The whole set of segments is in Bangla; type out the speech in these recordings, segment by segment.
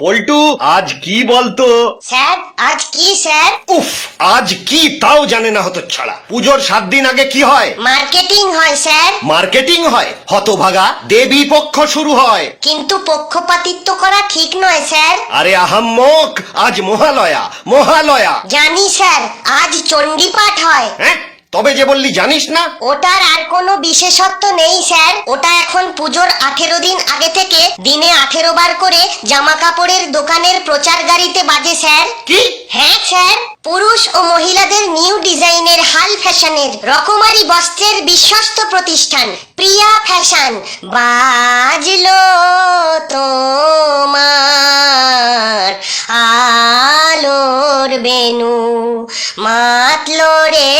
পল্টু আজ কি বলতো? স্যার আজ কি স্যার? উফ, আজ কি তাও জানে না হতো ছাড়া। পুজোর 7 দিন আগে কি হয়? মার্কেটিং হয় স্যার। মার্কেটিং হয়? হতভাগা, দেবী পক্ষ শুরু হয়। কিন্তু পক্ষপাতিত্ব করা ঠিক নয় স্যার। আরে আহাম্মক, আজ মহালয়া, মহালয়া। জানি স্যার, আজ চণ্ডী পাঠ হয়। হ্যাঁ, তবে যে বললি জানিস না। ওটার আর কোনো বিশেষত্ব নেই স্যার। ওটা এখন পুজোর 18 দিন আগে থেকে দিনে 18 বার করে জামা কাপড়ের দোকানের প্রচার গাড়িতে বাজে স্যার। কি? হ্যাঁ স্যার, পুরুষ ও মহিলাদের নিউ ডিজাইনের হাল ফ্যাশনের রকমারি বস্ত্রের বিশ্বস্ত প্রতিষ্ঠান প্রিয়া ফ্যাশন বাজলো তোমার আলোর বেনু মাতলো রে।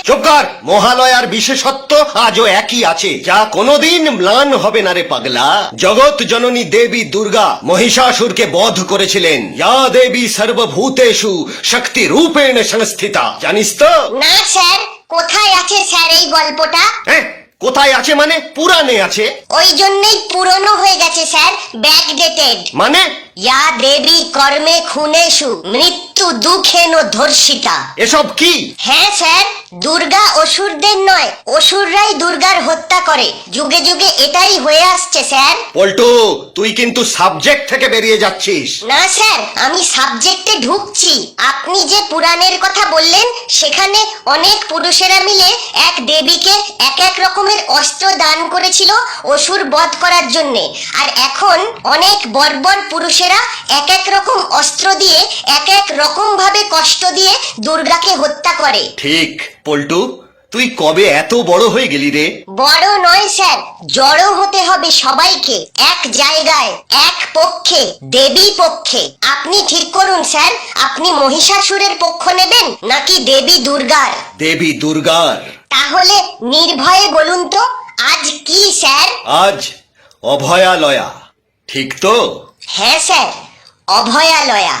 চুপ কর। মহালয়ার বিশেষত্ব আজও একই আছে, যা কোনোদিন ম্লান হবে না রে পাগলা। জগৎ জননী দেবী দুর্গা মহিষাসুরকে বধ করেছিলেন। ইয়া দেবী সর্বভূতেষু শক্তি রূপেণ সংস্থিতা। জানিস তো? না স্যার, কোথায় আছে স্যার এই গল্পটা? হ্যাঁ, কোথায় আছে মানে? পুরাণে আছে। ওই জন্যই পুরনো হয়ে গেছে স্যার, ব্যাকডেটেড। মানে? ইয়া দেবী কর্মে খুনেষু মৃত্যু দুঃখেন ধর্ষিতা। এসব কি? হ্যাঁ স্যার, দুর্গা অসুরদের নয়, অসুররাই দুর্গার হত্যা করে। যুগে যুগে এটাই হয়ে আসছে স্যার। পল্টু, তুই কিন্তু সাবজেক্ট থেকে বেরিয়ে যাচ্ছিস। না স্যার, আমি সাবজেক্টে ঢুকছি। আপনি যে পুরাণের কথা বললেন, সেখানে অনেক পুরুষেরা মিলে এক দেবীকে এক এক রকমের অস্ত্র দান করেছিল অসুর বধ করার জন্যে। আর এখন অনেক বর্বর পুরুষেরা এক এক রকম অস্ত্র দিয়ে এক এক রকম ভাবে কষ্ট দিয়ে দুর্গাকে হত্যা করে। ঠিক পল্টু, তুই কবে এত বড় হয়ে গেলি রে? বড় নয় স্যার, জড়ো হতে হবে সবাইকে, এক জায়গায়, এক পক্ষে, দেবী পক্ষে। আপনি ঠিক করুন স্যার, আপনি মহিষাসুরের পক্ষ নেবেন নাকি দেবী দুর্গার? দেবী দুর্গার। তাহলে নির্ভয়ে বলুন তো, আজ কি স্যার? আজ অভয়ালয়া, ঠিক তো? হ্যাঁ স্যার, অভয়ালয়া।